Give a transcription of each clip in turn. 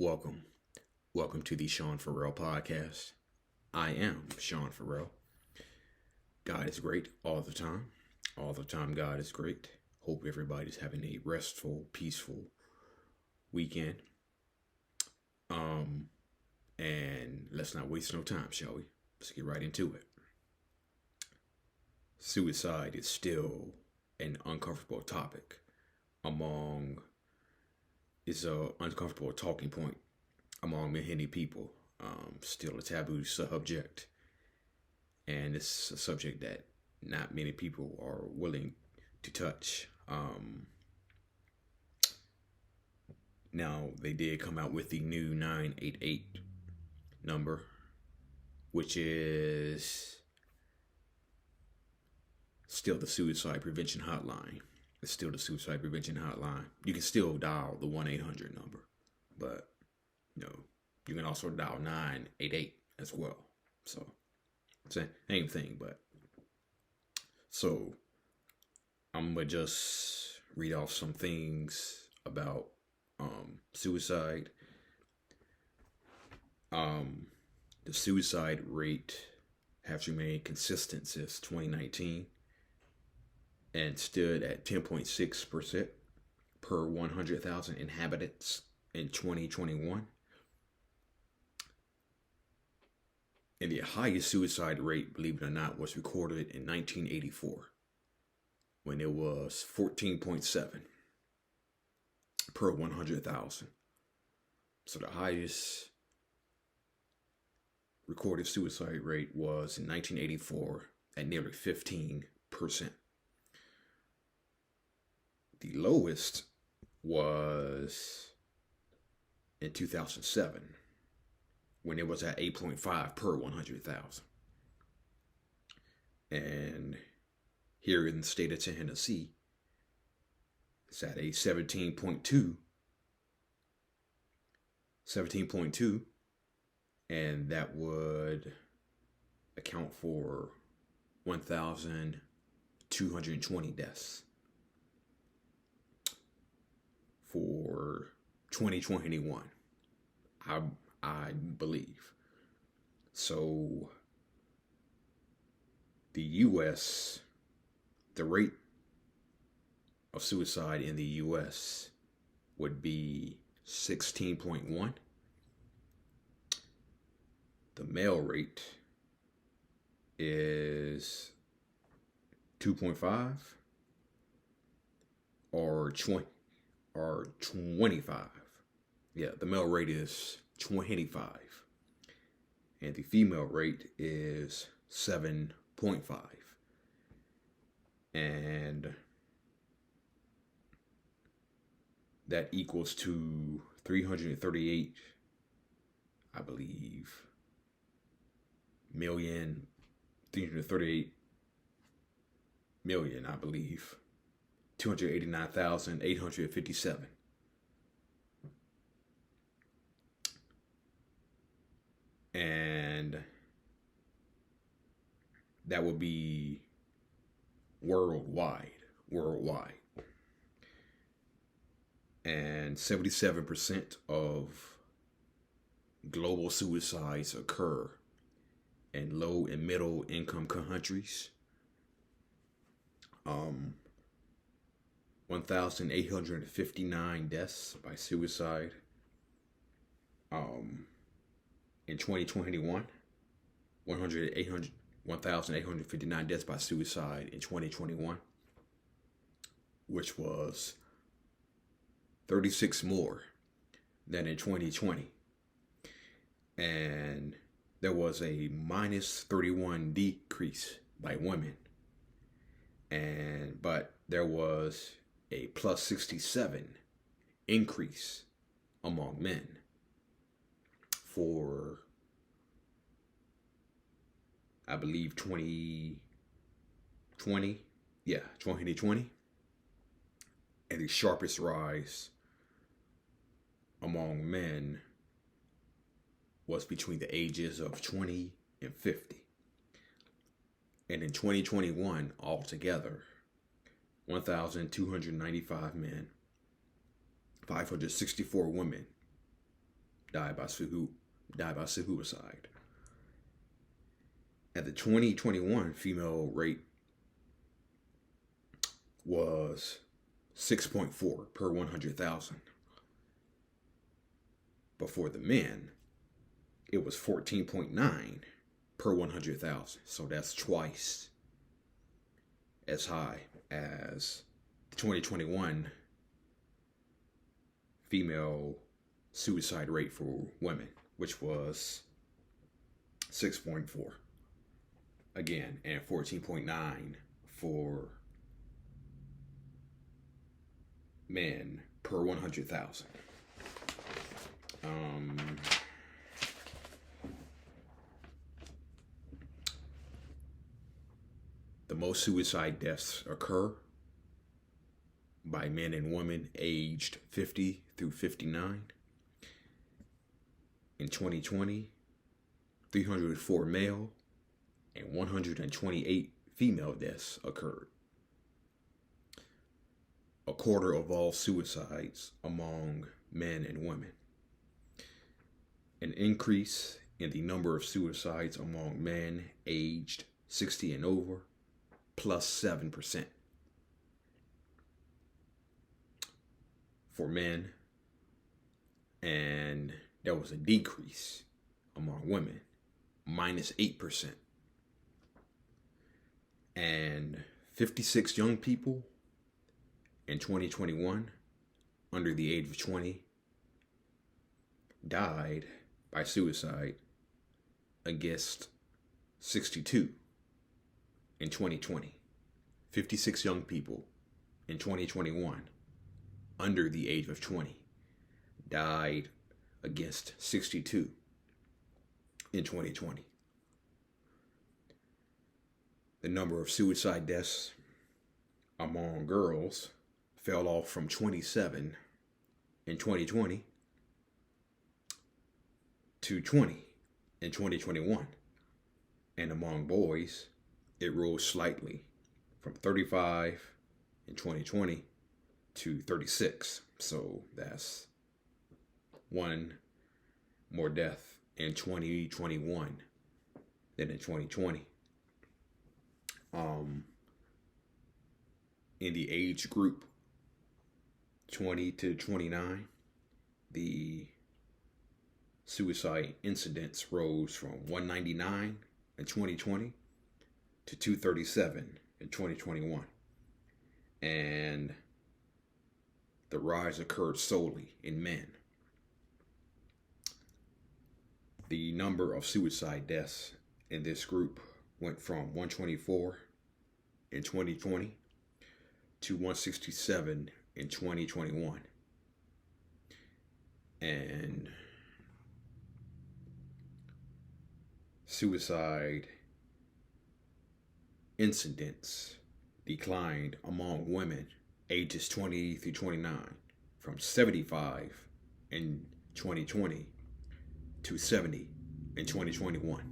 Welcome. Welcome to the Sean Ferrell podcast. I am Sean Ferrell. God is great all the time. All the time, God is great. Hope everybody's having a restful, peaceful weekend. And let's not waste no time, shall we? Let's get right into it. Suicide is still an uncomfortable topic it's an uncomfortable talking point among many people. Still a taboo subject, and it's a subject that not many people are willing to touch. Now, they did come out with the new 988 number, which is still the suicide prevention hotline. It's still the suicide prevention hotline. You can still dial the 1-800 number, but you can also dial 988 as well. So, same thing, but so I'm gonna just read off some things about suicide. The suicide rate has remained consistent since 2019 and stood at 10.6% per 100,000 inhabitants in 2021. And the highest suicide rate, believe it or not, was recorded in 1984 when it was 14.7 per 100,000. So the highest recorded suicide rate was in 1984 at nearly 15%. The lowest was in 2007 when it was at 8.5 per 100,000. And here in the state of Tennessee, it's at a 17.2, and that would account for 1,220 deaths for 2021. I believe. So the U.S., the rate of suicide in the U.S. would be 16.1. The male rate is 2.5 or 25. Yeah, the male rate is 25, and the female rate is 7.5, and that equals to 338, I believe, 289,857. And that would be worldwide. And 77% of global suicides occur in low and middle income countries. 1,859 deaths by suicide. In 2021, 1,859 deaths by suicide in 2021, which was 36 more than in 2020. And there was a minus 31 decrease by women, but there was a plus 67 increase among men for, I believe, 2020. Yeah, 2020. And the sharpest rise among men was between the ages of 20 and 50. And in 2021, altogether, 1,295 men, 564 women, died by suicide. And the 2021 female rate was 6.4 per 100,000. But for the men, it was 14.9 per 100,000. So that's twice as high as the 2021 female suicide rate for women, which was 6.4 again, and 14.9 for men per 100,000. The most suicide deaths occur by men and women aged 50 through 59. In 2020, 304 male and 128 female deaths occurred. A quarter of all suicides among men and women. An increase in the number of suicides among men aged 60 and over, plus 7%. For men, and there was a decrease among women, minus 8%. And 56 young people in 2021 under the age of 20 died by suicide against 62 in 2020. 56 young people in 2021 under the age of 20 died against 62 in 2020. The number of suicide deaths among girls fell off from 27 in 2020 to 20 in 2021. And among boys, it rose slightly from 35 in 2020 to 36. So that's one more death in 2021 than in 2020. In the age group 20 to 29, the suicide incidents rose from 199 in 2020 to 237 in 2021. And the rise occurred solely in men. The number of suicide deaths in this group went from 124 in 2020 to 167 in 2021. And suicide incidents declined among women ages 20 through 29 from 75 in 2020 to 70 in 2021.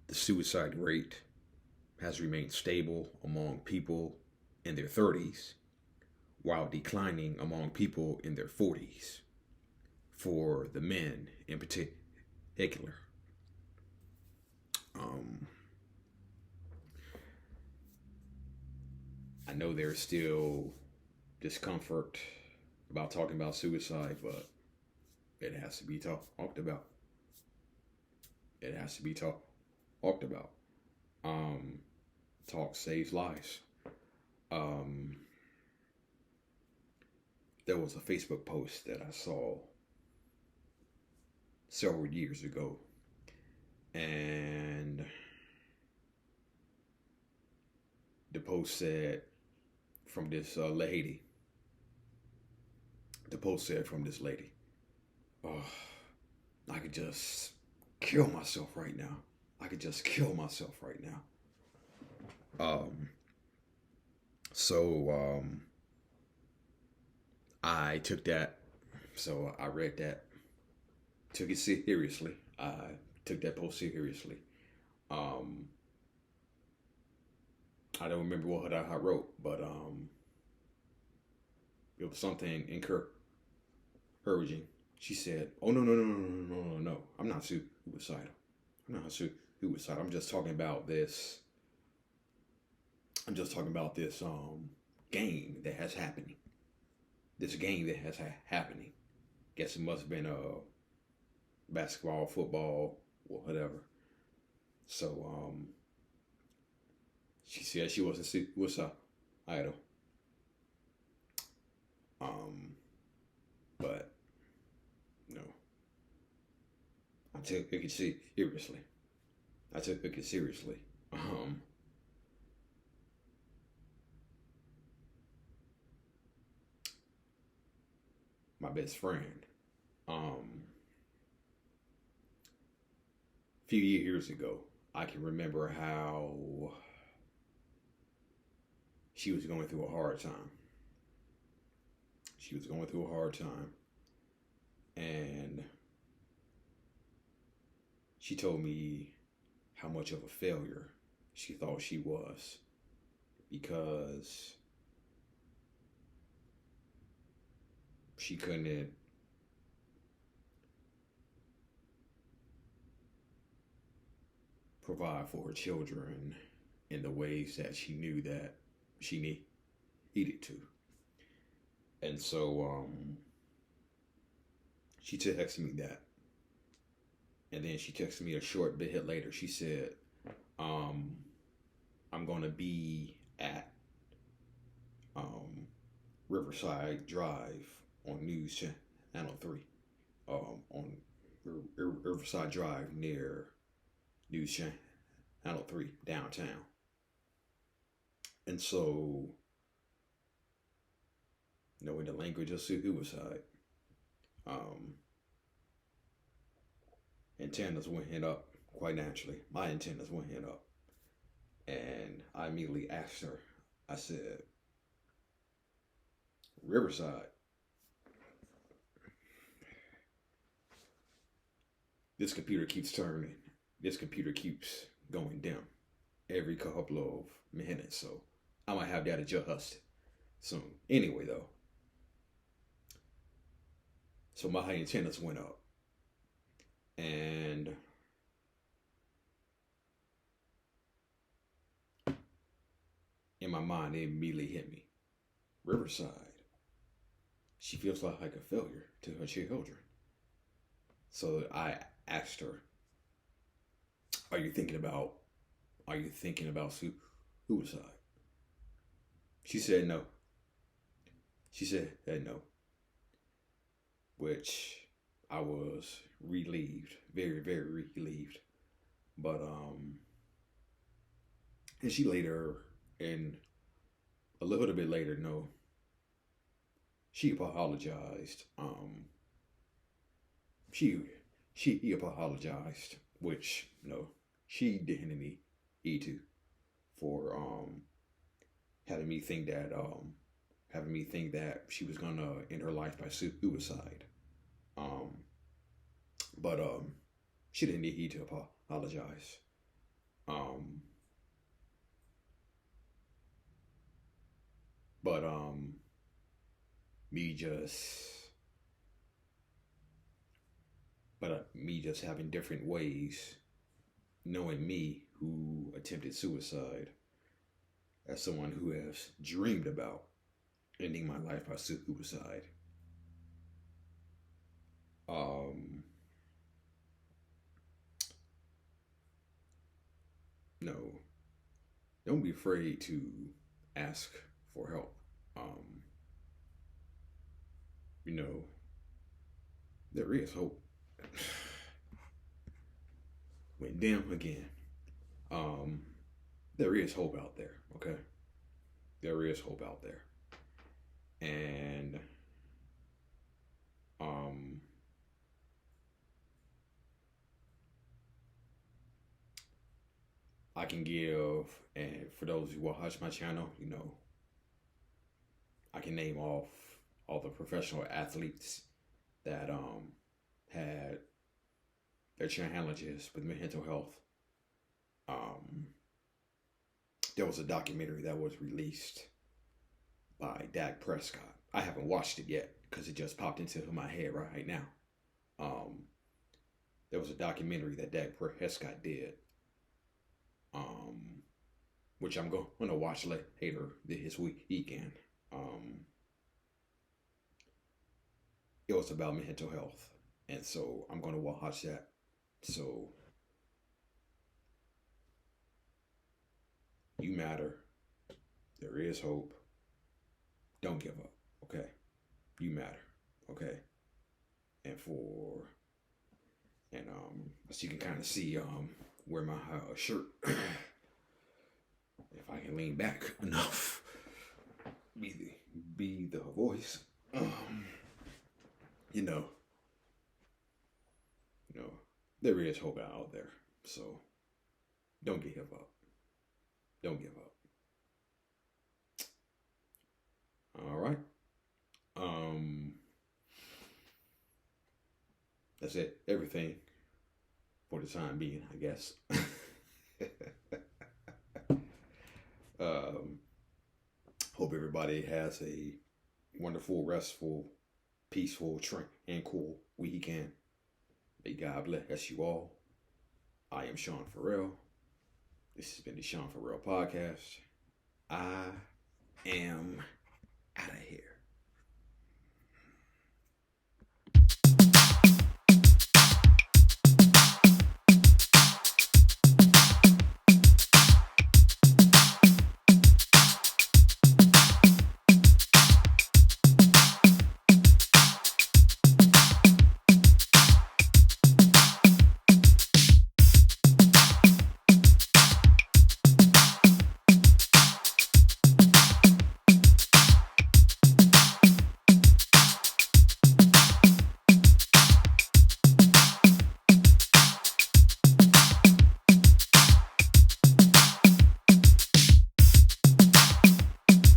The suicide rate has remained stable among people in their 30s, while declining among people in their 40s, for the men in particular. I know there's still discomfort about talking about suicide, but it has to be talked about. It has to be talked about. Talk saves lives. There was a Facebook post that I saw several years ago, and the post said from this lady. The post said from this lady, "Oh, I could just kill myself right now. I could just kill myself right now." So I took that. So I read that, took it seriously. I took that post seriously. I don't remember what I wrote, but it was something encouraging. She said, "Oh no no no no no no no no! I'm not suicidal. I'm not suicidal. I'm just talking about this. I'm just talking about this game that has happening. This game that has happening. Guess it must have been basketball, football, or whatever." So she said she wasn't suicidal. But you know, I took it seriously. I took it seriously. My best friend. A few years ago, I can remember how she was going through a hard time. She was going through a hard time, and she told me how much of a failure she thought she was because she couldn't provide for her children in the ways that she knew that she needed to. And so she texted me that. And then she texted me a short bit later. She said, I'm going to be at Riverside Drive on News Channel 3. On Riverside Drive near News Channel 3 downtown. And so, knowing the language of suicide, antennas went up quite naturally. My antennas went up. And I immediately asked her, I said, Riverside, this computer keeps turning. This computer keeps going dim every couple of minutes. So I might have that adjusted soon. Anyway, though. So my antennas went up. And in my mind, it immediately hit me. Riverside. She feels like a failure to her children. So I asked her, Are you thinking about suicide? She said no. She said no. Which I was relieved, very, very relieved. But and she later, and a little bit later, no, she apologized. She apologized, which no, she didn't need to, for having me think that she was gonna end her life by suicide. But she didn't need to apologize. But me just having different ways, knowing me who attempted suicide, as someone who has dreamed about ending my life by suicide. No, don't be afraid to ask for help. You know, there is hope. Went dim again. There is hope out there, okay? There is hope out there. And I can give, and for those who watch my channel, you know, I can name off all the professional athletes that had their challenges with mental health. there was a documentary that was released by Dak Prescott. I haven't watched it yet because it just popped into my head right now. There was a documentary that Dak Prescott did, which I'm going to watch later this weekend. It was about mental health, and so I'm going to watch that. So you matter. There is hope. Don't give up. Okay, you matter. Okay, and as you can kind of see, where my shirt. If I can lean back enough, be the voice. You know, there is hope out there. So don't give up. Don't give up. All right. That's it. Everything for the time being, I guess. Hope everybody has a wonderful, restful, peaceful, tranquil weekend. May God bless you all. I am Sean Ferrell. This has been the Sean Ferrell Podcast. I am out of here.